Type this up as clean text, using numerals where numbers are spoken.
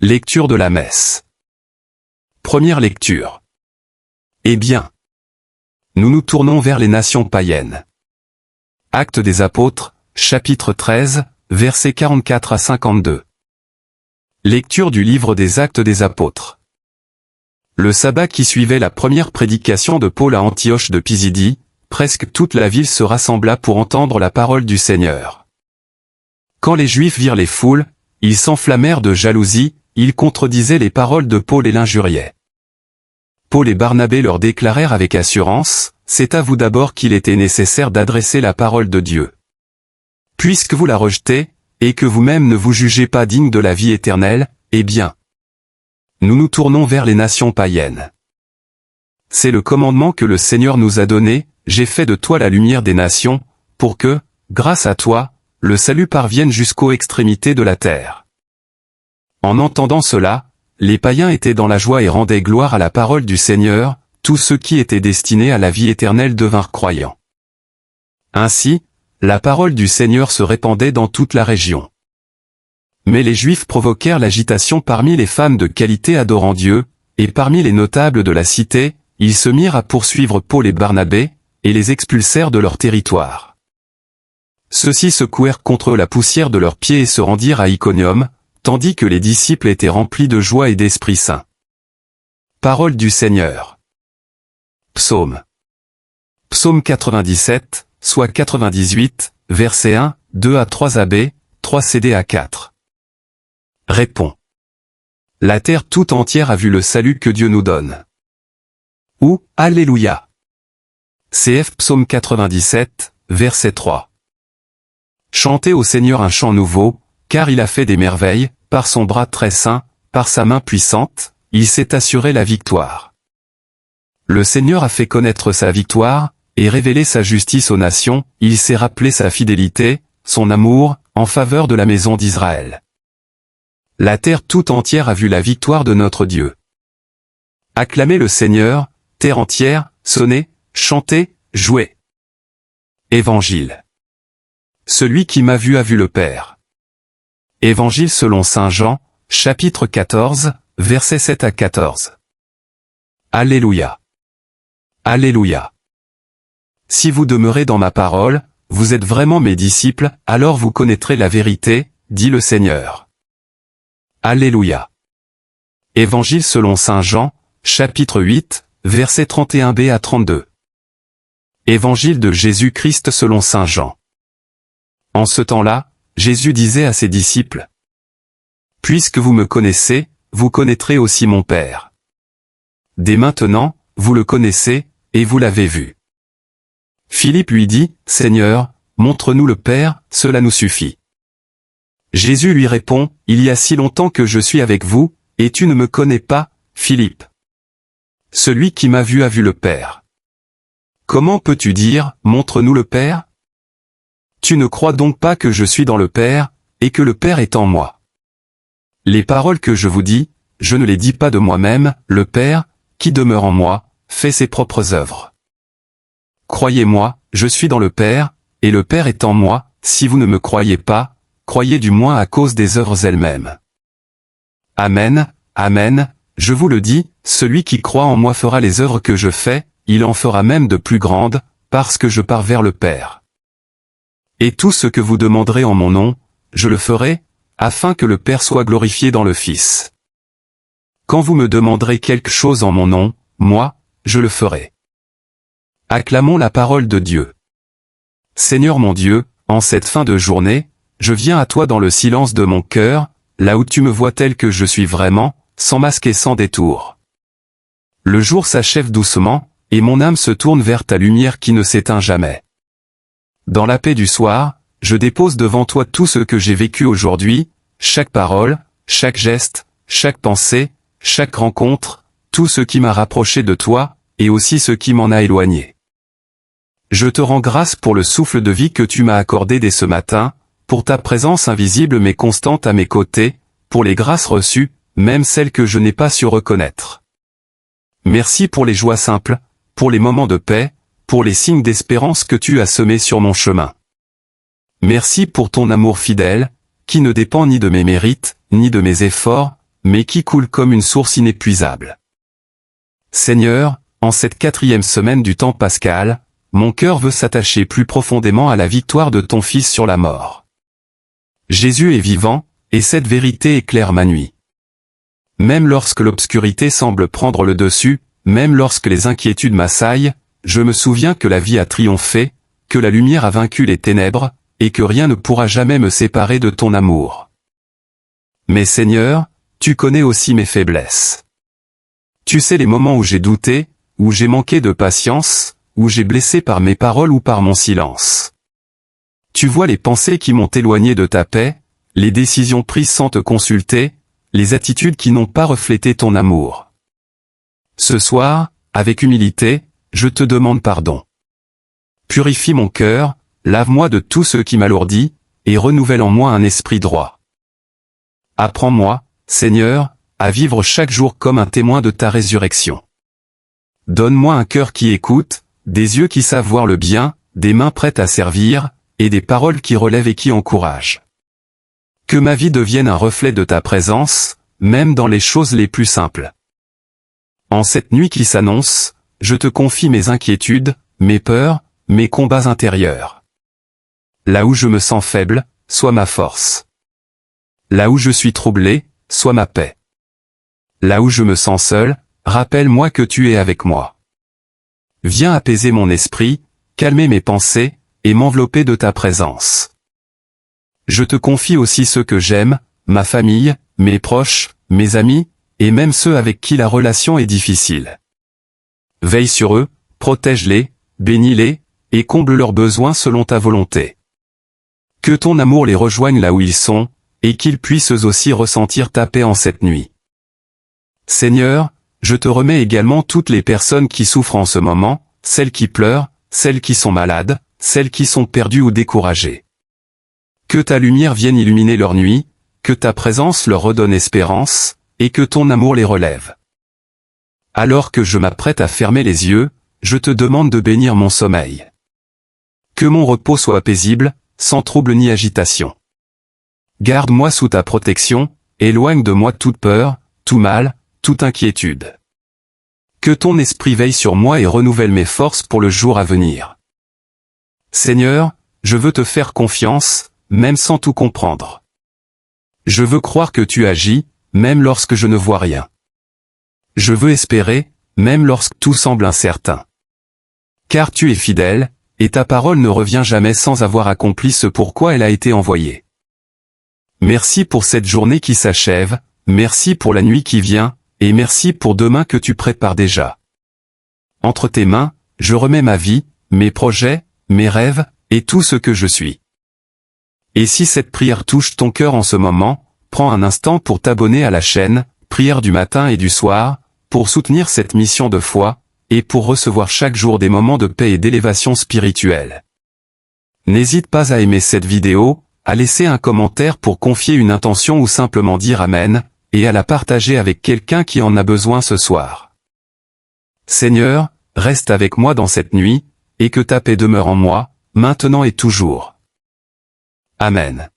Lecture de la messe. Première lecture. Eh bien, nous nous tournons vers les nations païennes. Actes des Apôtres, chapitre 13, versets 44 à 52. Lecture du livre des Actes des Apôtres. Le sabbat qui suivait la première prédication de Paul à Antioche de Pisidie, presque toute la ville se rassembla pour entendre la parole du Seigneur. Quand les Juifs virent les foules, ils s'enflammèrent de jalousie, ils contredisaient les paroles de Paul et l'injuriaient. Paul et Barnabé leur déclarèrent avec assurance, « C'est à vous d'abord qu'il était nécessaire d'adresser la parole de Dieu. Puisque vous la rejetez, et que vous-même ne vous jugez pas digne de la vie éternelle, eh bien, nous nous tournons vers les nations païennes. C'est le commandement que le Seigneur nous a donné, j'ai fait de toi la lumière des nations, pour que, grâce à toi, le salut parvienne jusqu'aux extrémités de la terre. » En entendant cela, les païens étaient dans la joie et rendaient gloire à la parole du Seigneur, tous ceux qui étaient destinés à la vie éternelle devinrent croyants. Ainsi, la parole du Seigneur se répandait dans toute la région. Mais les Juifs provoquèrent l'agitation parmi les femmes de qualité adorant Dieu, et parmi les notables de la cité, ils se mirent à poursuivre Paul et Barnabé, et les expulsèrent de leur territoire. Ceux-ci secouèrent contre eux la poussière de leurs pieds et se rendirent à Iconium, tandis que les disciples étaient remplis de joie et d'Esprit Saint. Parole du Seigneur. Psaume. Psaume 97, soit 98, versets 1, 2 à 3 AB, 3 CD à 4. Répond. La terre tout entière a vu le salut que Dieu nous donne. Ou, Alléluia. CF Psaume 97, verset 3. Chantez au Seigneur un chant nouveau, car il a fait des merveilles, par son bras très saint, par sa main puissante, il s'est assuré la victoire. Le Seigneur a fait connaître sa victoire, et révélé sa justice aux nations, il s'est rappelé sa fidélité, son amour, en faveur de la maison d'Israël. La terre tout entière a vu la victoire de notre Dieu. Acclamez le Seigneur, terre entière, sonnez, chantez, jouez. Évangile. Celui qui m'a vu a vu le Père. Évangile selon saint Jean, chapitre 14, versets 7 à 14. Alléluia. Alléluia. Si vous demeurez dans ma parole, vous êtes vraiment mes disciples, alors vous connaîtrez la vérité, dit le Seigneur. Alléluia. Évangile selon saint Jean, chapitre 8, versets 31b à 32. Évangile de Jésus-Christ selon saint Jean. En ce temps-là, Jésus disait à ses disciples, « Puisque vous me connaissez, vous connaîtrez aussi mon Père. Dès maintenant, vous le connaissez, et vous l'avez vu. » Philippe lui dit, « Seigneur, montre-nous le Père, cela nous suffit. » Jésus lui répond, « Il y a si longtemps que je suis avec vous, et tu ne me connais pas, Philippe. Celui qui m'a vu a vu le Père. Comment peux-tu dire, montre-nous le Père ? Tu ne crois donc pas que je suis dans le Père, et que le Père est en moi. Les paroles que je vous dis, je ne les dis pas de moi-même, le Père, qui demeure en moi, fait ses propres œuvres. Croyez-moi, je suis dans le Père, et le Père est en moi, si vous ne me croyez pas, croyez du moins à cause des œuvres elles-mêmes. Amen, amen, je vous le dis, celui qui croit en moi fera les œuvres que je fais, il en fera même de plus grandes, parce que je pars vers le Père. Et tout ce que vous demanderez en mon nom, je le ferai, afin que le Père soit glorifié dans le Fils. Quand vous me demanderez quelque chose en mon nom, moi, je le ferai. Acclamons la parole de Dieu. Seigneur mon Dieu, en cette fin de journée, je viens à toi dans le silence de mon cœur, là où tu me vois tel que je suis vraiment, sans masque et sans détour. Le jour s'achève doucement, et mon âme se tourne vers ta lumière qui ne s'éteint jamais. Dans la paix du soir, je dépose devant toi tout ce que j'ai vécu aujourd'hui, chaque parole, chaque geste, chaque pensée, chaque rencontre, tout ce qui m'a rapproché de toi, et aussi ce qui m'en a éloigné. Je te rends grâce pour le souffle de vie que tu m'as accordé dès ce matin, pour ta présence invisible mais constante à mes côtés, pour les grâces reçues, même celles que je n'ai pas su reconnaître. Merci pour les joies simples, pour les moments de paix, pour les signes d'espérance que tu as semés sur mon chemin. Merci pour ton amour fidèle, qui ne dépend ni de mes mérites, ni de mes efforts, mais qui coule comme une source inépuisable. Seigneur, en cette 4e semaine du temps pascal, mon cœur veut s'attacher plus profondément à la victoire de ton Fils sur la mort. Jésus est vivant, et cette vérité éclaire ma nuit. Même lorsque l'obscurité semble prendre le dessus, même lorsque les inquiétudes m'assaillent, je me souviens que la vie a triomphé, que la lumière a vaincu les ténèbres, et que rien ne pourra jamais me séparer de ton amour. Mais Seigneur, tu connais aussi mes faiblesses. Tu sais les moments où j'ai douté, où j'ai manqué de patience, où j'ai blessé par mes paroles ou par mon silence. Tu vois les pensées qui m'ont éloigné de ta paix, les décisions prises sans te consulter, les attitudes qui n'ont pas reflété ton amour. Ce soir, avec humilité, je te demande pardon. Purifie mon cœur, lave-moi de tout ce qui m'alourdit, et renouvelle en moi un esprit droit. Apprends-moi, Seigneur, à vivre chaque jour comme un témoin de ta résurrection. Donne-moi un cœur qui écoute, des yeux qui savent voir le bien, des mains prêtes à servir, et des paroles qui relèvent et qui encouragent. Que ma vie devienne un reflet de ta présence, même dans les choses les plus simples. En cette nuit qui s'annonce, je te confie mes inquiétudes, mes peurs, mes combats intérieurs. Là où je me sens faible, sois ma force. Là où je suis troublé, sois ma paix. Là où je me sens seul, rappelle-moi que tu es avec moi. Viens apaiser mon esprit, calmer mes pensées, et m'envelopper de ta présence. Je te confie aussi ceux que j'aime, ma famille, mes proches, mes amis, et même ceux avec qui la relation est difficile. Veille sur eux, protège-les, bénis-les, et comble leurs besoins selon ta volonté. Que ton amour les rejoigne là où ils sont, et qu'ils puissent eux aussi ressentir ta paix en cette nuit. Seigneur, je te remets également toutes les personnes qui souffrent en ce moment, celles qui pleurent, celles qui sont malades, celles qui sont perdues ou découragées. Que ta lumière vienne illuminer leur nuit, que ta présence leur redonne espérance, et que ton amour les relève. Alors que je m'apprête à fermer les yeux, je te demande de bénir mon sommeil. Que mon repos soit paisible, sans trouble ni agitation. Garde-moi sous ta protection, éloigne de moi toute peur, tout mal, toute inquiétude. Que ton esprit veille sur moi et renouvelle mes forces pour le jour à venir. Seigneur, je veux te faire confiance, même sans tout comprendre. Je veux croire que tu agis, même lorsque je ne vois rien. Je veux espérer, même lorsque tout semble incertain. Car tu es fidèle, et ta parole ne revient jamais sans avoir accompli ce pourquoi elle a été envoyée. Merci pour cette journée qui s'achève, merci pour la nuit qui vient, et merci pour demain que tu prépares déjà. Entre tes mains, je remets ma vie, mes projets, mes rêves, et tout ce que je suis. Et si cette prière touche ton cœur en ce moment, prends un instant pour t'abonner à la chaîne, Prière du matin et du soir, pour soutenir cette mission de foi, et pour recevoir chaque jour des moments de paix et d'élévation spirituelle. N'hésite pas à aimer cette vidéo, à laisser un commentaire pour confier une intention ou simplement dire Amen, et à la partager avec quelqu'un qui en a besoin ce soir. Seigneur, reste avec moi dans cette nuit, et que ta paix demeure en moi, maintenant et toujours. Amen.